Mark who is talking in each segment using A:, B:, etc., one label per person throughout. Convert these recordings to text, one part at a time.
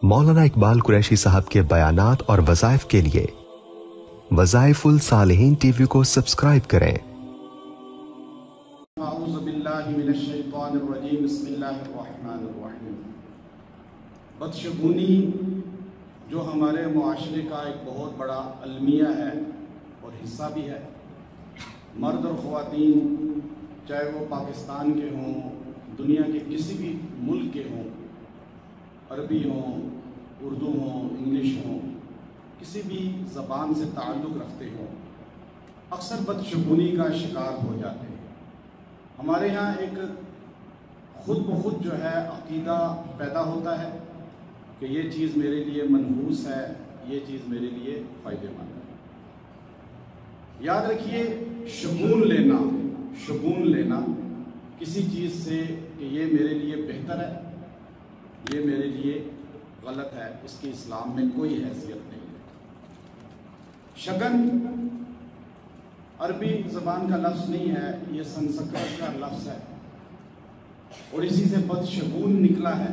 A: مولانا اقبال قریشی صاحب کے بیانات اور وظائف کے لیے وظائف الصالحین ٹی وی کو سبسکرائب کریں۔
B: اعوذ باللہ من الشیطان الرجیم، بسم اللہ الرحمن الرحیم۔ بدشگونی جو ہمارے معاشرے کا ایک بہت بڑا المیہ ہے اور حصہ بھی ہے، مرد اور خواتین چاہے وہ پاکستان کے ہوں، دنیا کے کسی بھی ملک کے ہوں، عربی ہوں، اردو ہوں، انگلش ہوں، کسی بھی زبان سے تعلق رکھتے ہوں، اکثر بدشگونی کا شکار ہو جاتے ہیں۔ ہمارے ہاں ایک خود بخود جو ہے عقیدہ پیدا ہوتا ہے کہ یہ چیز میرے لیے منحوس ہے، یہ چیز میرے لیے فائدہ مند ہے۔ یاد رکھیے، شگون لینا کسی چیز سے کہ یہ میرے لیے بہتر ہے، یہ میرے لیے غلط ہے، اس کی اسلام میں کوئی حیثیت نہیں ہے۔ شگن عربی زبان کا لفظ نہیں ہے، یہ سنسکرت کا لفظ ہے اور اسی سے بدشگون نکلا ہے۔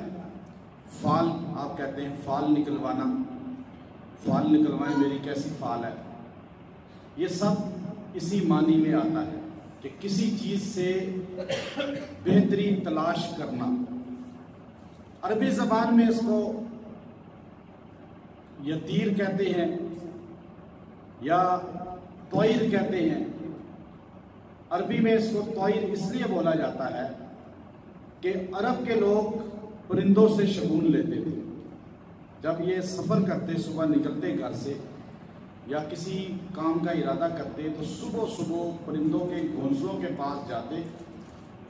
B: فال آپ کہتے ہیں، فال نکلوانا، فال نکلوائیں میری کیسی فال ہے، یہ سب اسی معنی میں آتا ہے کہ کسی چیز سے بہتری تلاش کرنا۔ عربی زبان میں اس کو یتیر کہتے ہیں یا طویر کہتے ہیں۔ عربی میں اس کو طویر اس لیے بولا جاتا ہے کہ عرب کے لوگ پرندوں سے شگون لیتے تھے۔ جب یہ سفر کرتے، صبح نکلتے گھر سے یا کسی کام کا ارادہ کرتے تو صبح صبح پرندوں کے گھونسلوں کے پاس جاتے،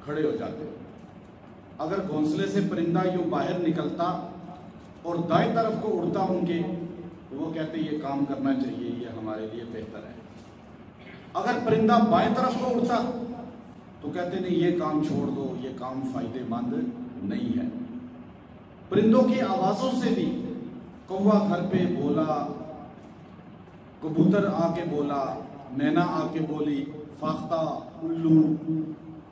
B: کھڑے ہو جاتے۔ اگر گھونسلے سے پرندہ یوں باہر نکلتا اور دائیں طرف کو اڑتا ان کے، تو وہ کہتے یہ کام کرنا چاہیے، یہ ہمارے لیے بہتر ہے۔ اگر پرندہ بائیں طرف کو اڑتا تو کہتے نہیں، یہ کام چھوڑ دو، یہ کام فائدہ مند نہیں ہے۔ پرندوں کی آوازوں سے بھی، کوا گھر پہ بولا، کبوتر آ کے بولا، مینا آ کے بولی، فاختہ، الو،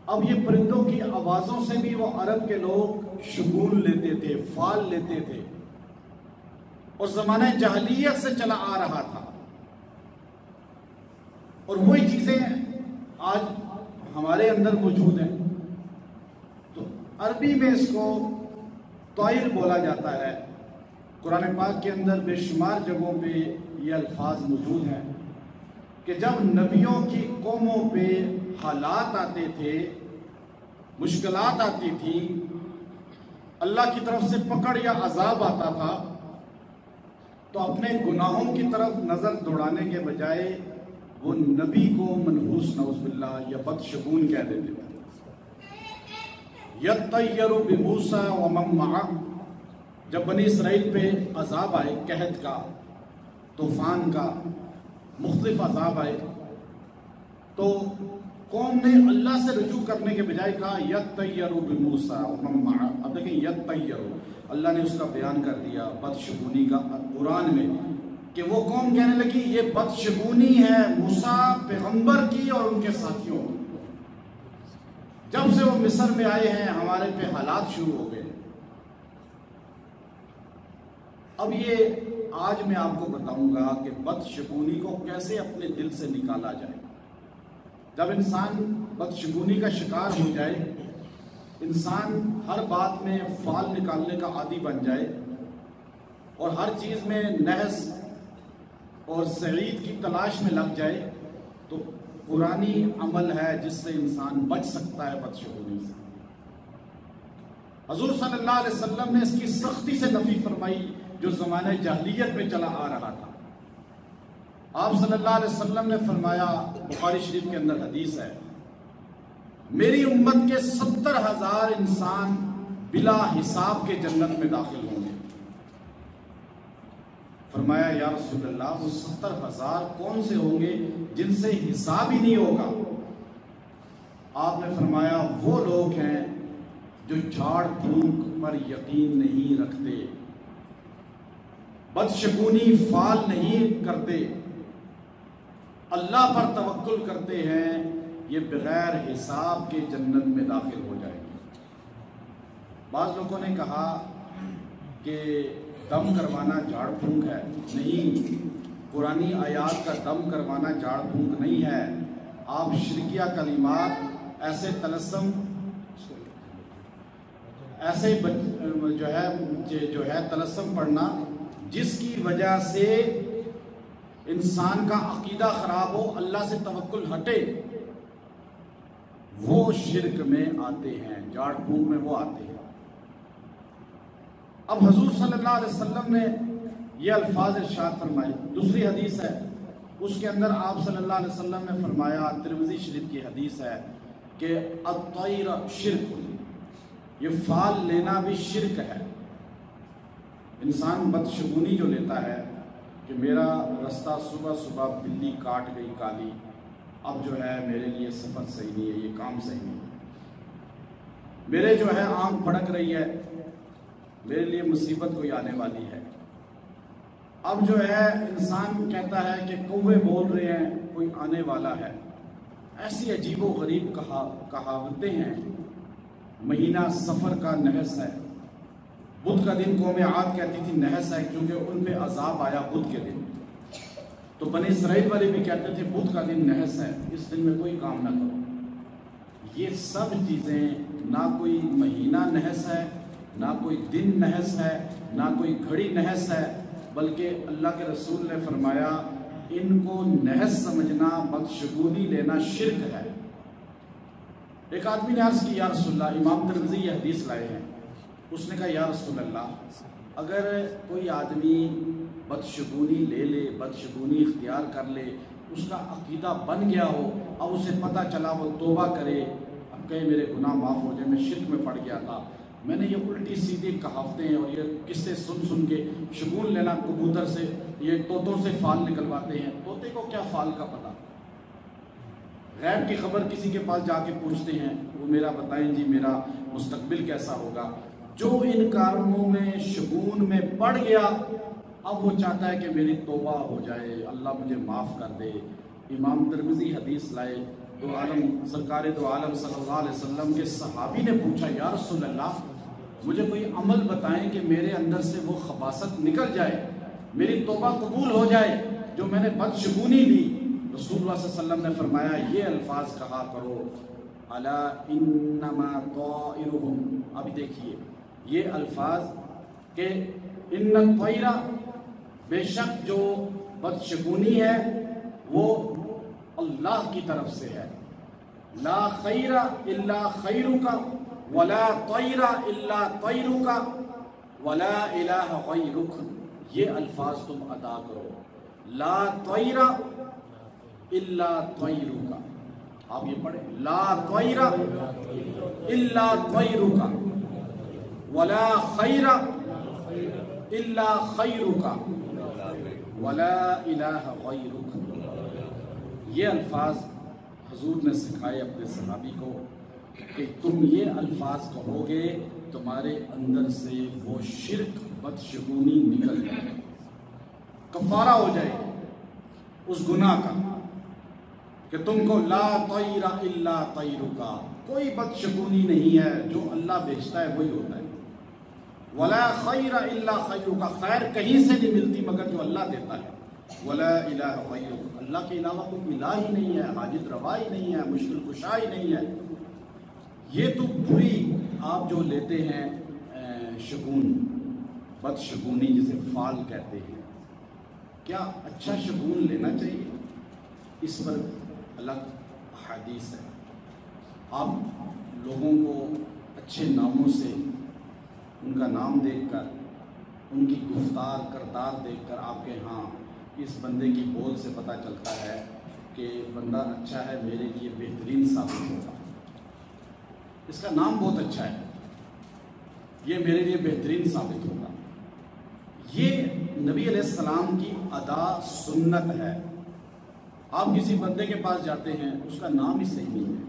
B: اب یہ پرندوں کی آوازوں سے بھی وہ عرب کے لوگ شگون لیتے تھے، فال لیتے تھے، اور زمانہ جاہلیت سے چلا آ رہا تھا۔ اور وہی چیزیں آج ہمارے اندر موجود ہیں۔ تو عربی میں اس کو طائر بولا جاتا ہے۔ قرآن پاک کے اندر بے شمار جگہوں پہ یہ الفاظ موجود ہیں کہ جب نبیوں کی قوموں پہ حالات آتے تھے، مشکلات آتی تھی، اللہ کی طرف سے پکڑ یا عذاب آتا تھا، تو اپنے گناہوں کی طرف نظر دوڑانے کے بجائے وہ نبی کو منحوس نعوذ باللہ یا بدشگون کہہ دیتے تھے۔ یطیر بموسیٰ ومن معہ، جب بنی اسرائیل پہ عذاب آئے، قحط کا، طوفان کا، مختلف عذاب آئے، تو قوم نے اللہ سے رجوع کرنے کے بجائے کہا یطیر بموسیٰ ومن معہ۔ اب دیکھیں، یطیر، اللہ نے اس کا بیان کر دیا بدشگونی کا قرآن میں، کہ وہ قوم کہنے لگی یہ بدشگونی ہے موسیٰ پیغمبر کی اور ان کے ساتھیوں کی۔ جب سے وہ مصر میں آئے ہیں ہمارے پہ حالات شروع ہو گئے۔ اب یہ آج میں آپ کو بتاؤں گا کہ بدشگونی کو کیسے اپنے دل سے نکالا جائے۔ جب انسان بدشگونی کا شکار ہو جائے، انسان ہر بات میں فال نکالنے کا عادی بن جائے اور ہر چیز میں نحس اور سعید کی تلاش میں لگ جائے، تو قرآنی عمل ہے جس سے انسان بچ سکتا ہے بدشگونی سے۔ حضور صلی اللہ علیہ وسلم نے اس کی سختی سے نفی فرمائی جو زمانہ جاہلیت میں چلا آ رہا تھا۔ آپ صلی اللہ علیہ وسلم نے فرمایا، بخاری شریف کے اندر حدیث ہے، میری امت کے 70,000 انسان بلا حساب کے جنت میں داخل ہوں گے۔ فرمایا یا رسول اللہ، وہ 70,000 کون سے ہوں گے جن سے حساب ہی نہیں ہوگا؟ آپ نے فرمایا وہ لوگ ہیں جو جھاڑ پھونک پر یقین نہیں رکھتے، بدشگونی فال نہیں کرتے، اللہ پر توکل کرتے ہیں، یہ بغیر حساب کے جنت میں داخل ہو جائیں گے۔ بعض لوگوں نے کہا کہ دم کروانا جھاڑ پھونک ہے، نہیں، قرآنی آیات کا دم کروانا جھاڑ پھونک نہیں ہے۔ آپ شرکیہ کلمات، ایسے طلسم، ایسے جو ہے طلسم پڑھنا جس کی وجہ سے انسان کا عقیدہ خراب ہو، اللہ سے توکل ہٹے، وہ شرک میں آتے ہیں، جھاڑ پھونک میں وہ آتے ہیں۔ اب حضور صلی اللہ علیہ وسلم نے یہ الفاظ ارشاد فرمائے۔ دوسری حدیث ہے، اس کے اندر آپ صلی اللہ علیہ وسلم نے فرمایا، ترمذی شریف کی حدیث ہے کہ الطیر شرک، یہ فال لینا بھی شرک ہے۔ انسان بدشگونی جو لیتا ہے کہ میرا رستہ صبح صبح بلی کاٹ گئی کالی، اب جو ہے میرے لیے سفر صحیح نہیں ہے، یہ کام صحیح نہیں ہے، میرے جو ہے آنکھ پھڑک رہی ہے، میرے لیے مصیبت کوئی آنے والی ہے۔ اب جو ہے انسان کہتا ہے کہ کوے بول رہے ہیں کوئی آنے والا ہے۔ ایسی عجیب و غریب کہاوتیں ہیں۔ مہینہ سفر کا نحس ہے، بدھ کا دن قوم عاد کہتی تھی نحس ہے کیونکہ ان پہ عذاب آیا بدھ کے دن، تو بنی اسرائیل والے بھی کہتے تھے بدھ کا دن نحس ہے، اس دن میں کوئی کام نہ کرو۔ یہ سب چیزیں، نہ کوئی مہینہ نحس ہے، نہ کوئی دن نحس ہے، نہ کوئی گھڑی نحس ہے، بلکہ اللہ کے رسول نے فرمایا ان کو نحس سمجھنا، بدشگونی لینا شرک ہے۔ ایک آدمی نے عرض کی یا رسول اللہ، امام ترمذی یہ حدیث لائے ہیں، اس نے کہا یا رسول اللہ، اگر کوئی آدمی بدشگونی لے لے، بدشگونی اختیار کر لے، اس کا عقیدہ بن گیا ہو، اب اسے پتہ چلا وہ توبہ کرے، اب کہیں میرے گناہ معاف ہو جائے، میں شرک میں پڑ گیا تھا، میں نے یہ الٹی سیدھی کہاوتیں اور یہ قصے سن کے شگون لینا، کبوتر سے، یہ طوطوں سے فال نکلواتے ہیں، طوطے کو کیا فال کا پتہ، غیب کی خبر کسی کے پاس جا کے پوچھتے ہیں، وہ میرا بتائیں جی میرا مستقبل کیسا ہوگا۔ جو ان کارنوں میں شگون میں پڑ گیا، اب وہ چاہتا ہے کہ میری توبہ ہو جائے، اللہ مجھے معاف کر دے۔ امام ترمذی حدیث لائے، دو عالم سرکار دو عالم صلی اللہ علیہ وسلم کے صحابی نے پوچھا یا رسول اللہ، مجھے کوئی عمل بتائیں کہ میرے اندر سے وہ خباثت نکل جائے، میری توبہ قبول ہو جائے جو میں نے بدشگونی لی۔ رسول اللہ صلی اللہ علیہ وسلم نے فرمایا یہ الفاظ کہا کرو، الا انما طائرهم، ابھی دیکھیے یہ الفاظ کہ ان الطیر، بے شک جو بدشگونی ہے وہ اللہ کی طرف سے ہے، لا خیر الا خیرک ولا طیر الا طیرک ولا الہ غیرک، یہ الفاظ تم ادا کرو، لا طیر الا طیرک، آپ یہ پڑھیں، لا طیر الا طیرک ولا خیر الا خیرک ولا الہ غیرک۔ یہ الفاظ حضور نے سکھائے اپنے صحابی کو کہ تم یہ الفاظ کہو گے تمہارے اندر سے وہ شرک بدشگونی نکل جائے، کفارہ ہو جائے اس گناہ کا، کہ تم کو لا طیر الا طیرک، کوئی بدشگونی نہیں ہے، جو اللہ بیچتا ہے وہی ہوتا ہے، ولا خیر الا خیرک، خیر کہیں سے نہیں ملتی مگر جو اللہ دیتا ہے، ولا الہ غیرک، اللہ کے علاوہ کوئی الہ ہی نہیں ہے، حاجت روا ہی نہیں ہے، مشکل کشا ہی نہیں ہے۔ یہ تو پوری آپ جو لیتے ہیں شگون، بدشگونی جسے فال کہتے ہیں، کیا اچھا شگون لینا چاہیے؟ اس پر الگ حدیث ہے۔ آپ لوگوں کو اچھے ناموں سے، ان کا نام دیکھ کر، ان کی گفتار کردار دیکھ کر آپ کے ہاں اس بندے کی بول سے پتہ چلتا ہے کہ بندہ اچھا ہے، میرے لیے بہترین ثابت ہوگا، اس کا نام بہت اچھا ہے، یہ میرے لیے بہترین ثابت ہوگا۔ یہ نبی علیہ السلام کی ادا سنت ہے۔ آپ کسی بندے کے پاس جاتے ہیں، اس کا نام ہی صحیح نہیں ہے،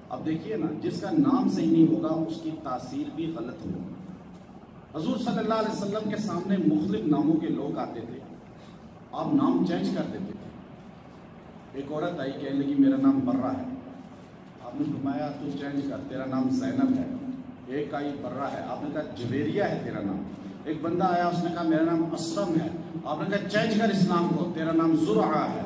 B: اب دیکھیے نا، جس کا نام صحیح نہیں ہوگا اس کی تاثیر بھی غلط ہوگی۔ حضور صلی اللہ علیہ وسلم کے سامنے مختلف ناموں کے لوگ آتے تھے، آپ نام چینج کر دیتے تھے۔ ایک عورت آئی، کہنے لگی میرا نام برہ ہے، آپ نے فرمایا تو چینج کر، تیرا نام زینب ہے۔ ایک آئی برہ ہے، آپ نے کہا جویریہ ہے تیرا نام، ایک بندہ آیا، اس نے کہا میرا نام اسلم ہے، آپ نے کہا چینج کر اس نام کو، تیرا نام زرعہ ہے۔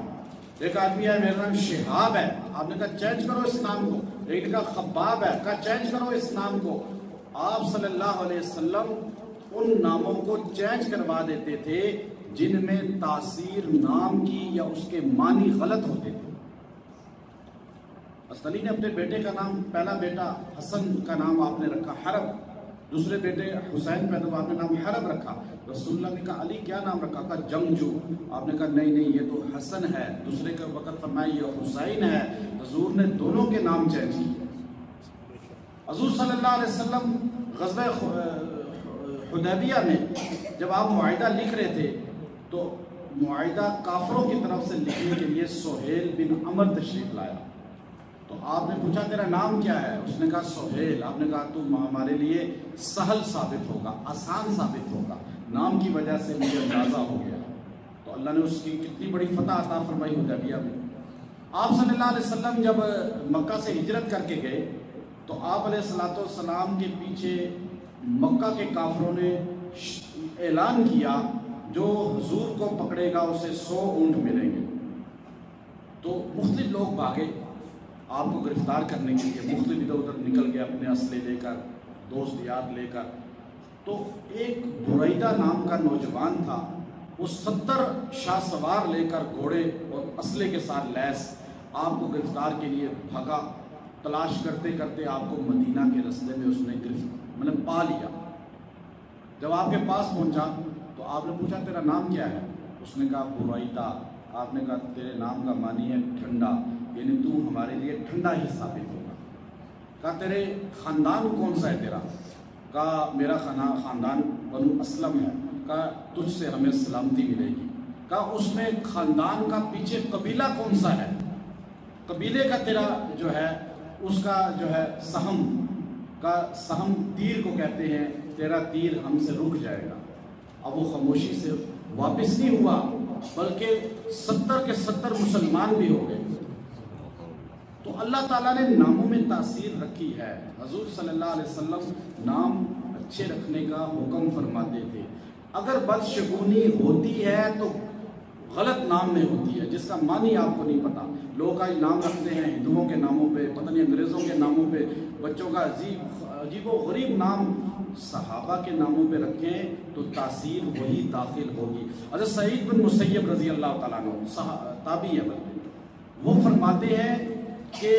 B: ایک آدمی ہے، میرا نام شہاب ہے، آپ نے کہا چینج کرو اس نام کو۔ ایک نے کہا خباب ہے، کہا چینج کرو اس نام کو۔ آپ صلی اللہ علیہ وسلم ان ناموں کو چینج کروا دیتے تھے جن میں تاثیر نام کی یا اس کے معنی غلط ہوتے تھے۔ حضرت علی نے اپنے بیٹے کا نام، پہلا بیٹا حسن کا نام آپ نے رکھا حرب، دوسرے بیٹے حسین پیدا ہوا، آپ نے نام حرب رکھا۔ رسول اللہ نے کہا علی کیا نام رکھا؟ کہا جنگجو۔ آپ نے کہا نہیں یہ تو حسن ہے، دوسرے کا وقت فرمایا یہ حسین ہے۔ حضور نے دونوں کے نام چینج کیے۔ حضور صلی اللہ علیہ وسلم غزوہ حدیبیہ میں جب آپ معاہدہ لکھ رہے تھے تو معاہدہ کافروں کی طرف سے لکھنے کے لیے سہیل بن عمر تشریف لایا، تو آپ نے پوچھا تیرا نام کیا ہے؟ اس نے کہا سہیل۔ آپ نے کہا تو ہمارے لیے سہل ثابت ہوگا، آسان ثابت ہوگا، نام کی وجہ سے مجھے اندازہ ہو گیا۔ تو اللہ نے اس کی کتنی بڑی فتح عطا فرمائی حدیبیہ میں۔ آپ صلی اللہ علیہ وسلم جب مکہ سے ہجرت کر کے گئے تو آپ علیہ السلام کے پیچھے مکہ کے کافروں نے اعلان کیا جو حضور کو پکڑے گا اسے 100 اونٹ ملیں گے۔ تو مختلف لوگ بھاگے آپ کو گرفتار کرنے کے لیے، مختلف ادھر ادھر نکل گئے اپنے اسلحے لے کر، دوست یار لے کر۔ تو ایک بریدہ نام کا نوجوان تھا، وہ 70 شاہ سوار لے کر گھوڑے اور اسلحے کے ساتھ لیس آپ کو گرفتار کے لیے بھاگا۔ تلاش کرتے کرتے آپ کو مدینہ کے رستے میں اس نے پا لیا۔ جب آپ کے پاس پہنچا تو آپ نے پوچھا تیرا نام کیا ہے؟ اس نے کہا بریدہ۔ آپ نے کہا تیرے نام کا معنی ہے ٹھنڈا، یعنی تو ہمارے لیے ٹھنڈا ہی ثابت ہوگا۔ کہا تیرے خاندان کون سا ہے تیرا؟ کہا میرا خاندان بنو اسلم ہے۔ کہا تجھ سے ہمیں سلامتی ملے گی۔ کہا اس میں خاندان کا پیچھے قبیلہ کون سا ہے؟ قبیلے کا تیرا جو ہے اس کا جو ہے سہم کا، سہم تیر کو کہتے ہیں، تیرا تیر ہم سے رک جائے گا۔ اب وہ خاموشی سے واپس نہیں ہوا بلکہ 70 کے 70 مسلمان بھی ہو گئے۔ تو اللہ تعالیٰ نے ناموں میں تاثیر رکھی ہے۔ حضور صلی اللہ علیہ وسلم نام اچھے رکھنے کا حکم فرماتے تھے۔ اگر بدشگونی ہوتی ہے تو غلط نام میں ہوتی ہے جس کا معنی آپ کو نہیں پتا۔ لوگ آج نام رکھتے ہیں ہندوؤں کے ناموں پہ، پتہ نہیں انگریزوں کے ناموں پہ، بچوں کا عجیب و غریب نام صحابہ کے ناموں پہ رکھیں تو تاثیر وہی داخل ہوگی۔ حضرت سعید بن مسیب رضی اللہ تعالیٰ عنہ تابعی ہے، وہ فرماتے ہیں کہ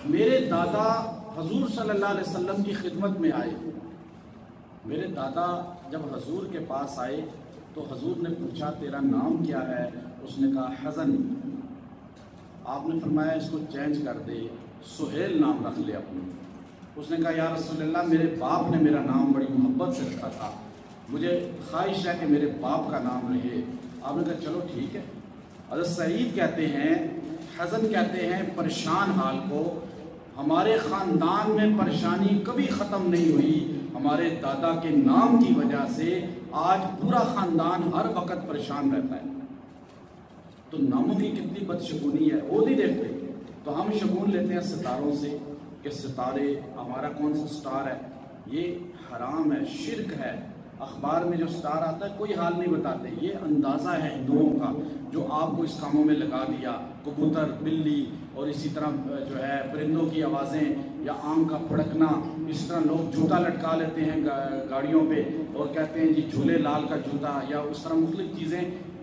B: میرے دادا حضور صلی اللہ علیہ وسلم کی خدمت میں آئے۔ میرے دادا جب حضور کے پاس آئے تو حضور نے پوچھا تیرا نام کیا ہے؟ اس نے کہا حزن۔ آپ نے فرمایا اس کو چینج کر دے، سہیل نام رکھ لے اپنے۔ اس نے کہا یا رسول اللہ میرے باپ نے میرا نام بڑی محبت سے رکھا تھا، مجھے خواہش ہے کہ میرے باپ کا نام رہے۔ آپ نے کہا چلو ٹھیک ہے۔ حضرت سعید کہتے ہیں، حزن کہتے ہیں پریشان حال کو، ہمارے خاندان میں پریشانی کبھی ختم نہیں ہوئی، ہمارے دادا کے نام کی وجہ سے آج پورا خاندان ہر وقت پریشان رہتا ہے۔ تو ناموں کی کتنی بدشگونی ہے، وہ نہیں دیکھتے۔ تو ہم شگون لیتے ہیں ستاروں سے کہ ستارے، ہمارا کون سا سٹار ہے، یہ حرام ہے، شرک ہے۔ اخبار میں جو سٹار آتا ہے کوئی حال نہیں بتاتے، یہ اندازہ ہے ہندوؤں کا جو آپ کو اس کاموں میں لگا دیا۔ کبوتر، بلی اور اسی طرح جو ہے پرندوں کی آوازیں یا آم کا پھڑکنا، اس طرح لوگ جوتا لٹکا لیتے ہیں گاڑیوں پہ اور کہتے ہیں جی جھولے لال کا جوتا، یا اس طرح مختلف چیزیں،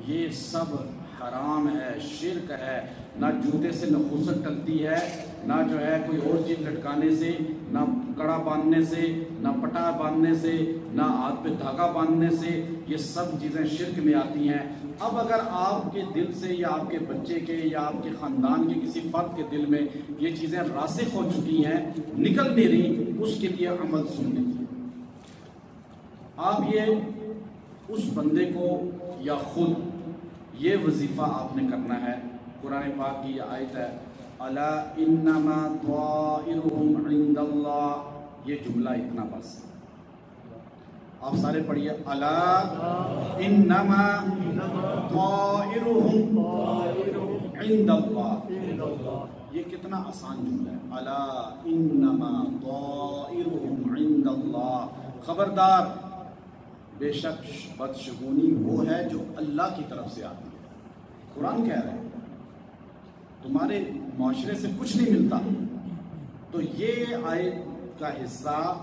B: یہ سب حرام ہے، شرک ہے۔ نہ جوتے سے نحوست ٹلتی ہے، نہ جو ہے کوئی اور چیز لٹکانے سے، نہ کڑا باندھنے سے، نہ پٹا باندھنے سے، نہ ہاتھ پہ دھاگا باندھنے سے، یہ سب چیزیں شرک میں آتی ہیں۔ اب اگر آپ کے دل سے یا آپ کے بچے کے یا آپ کے خاندان کے کسی فرد کے دل میں یہ چیزیں راسخ ہو چکی ہیں، نکل نہیں رہی، اس کے لیے عمل سن لیجیے۔ آپ یہ اس بندے کو یا خود یہ وظیفہ آپ نے کرنا ہے۔ قرآن پاک کی یہ آیت ہے الا انما طائرهم عند اللہ، یہ جملہ اتنا بس آپ سارے پڑھیے، الا انما طائرهم عند اللہ۔ یہ کتنا آسان جملہ ہے، الا انما طائرهم عند اللہ۔ خبردار بے شک بدشگونی وہ ہے جو اللہ کی طرف سے آتی ہے۔ قرآن کہہ رہے ہیں تمہارے معاشرے سے کچھ نہیں ملتا، تو یہ آیت کا حصہ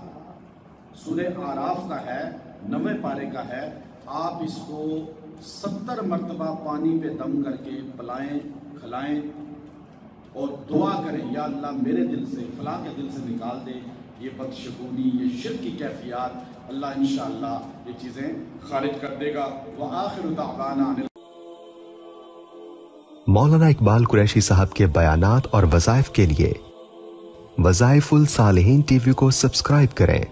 B: سورہ اعراف کا ہے، 9ویں پارے کا ہے۔ آپ اس کو 70 مرتبہ پانی پہ دم کر کے پلائیں، کھلائیں اور دعا کریں، یا اللہ میرے دل سے، فلاں کے دل سے نکال دے یہ بدشگونی، یہ شرک کی کیفیات۔ اللہ انشاءاللہ یہ چیزیں خارج کر دے گا۔ وآخر دعوانا
A: مولانا اقبال قریشی صاحب کے بیانات اور وظائف کے لیے وظائف الصالحین ٹی وی کو سبسکرائب کریں۔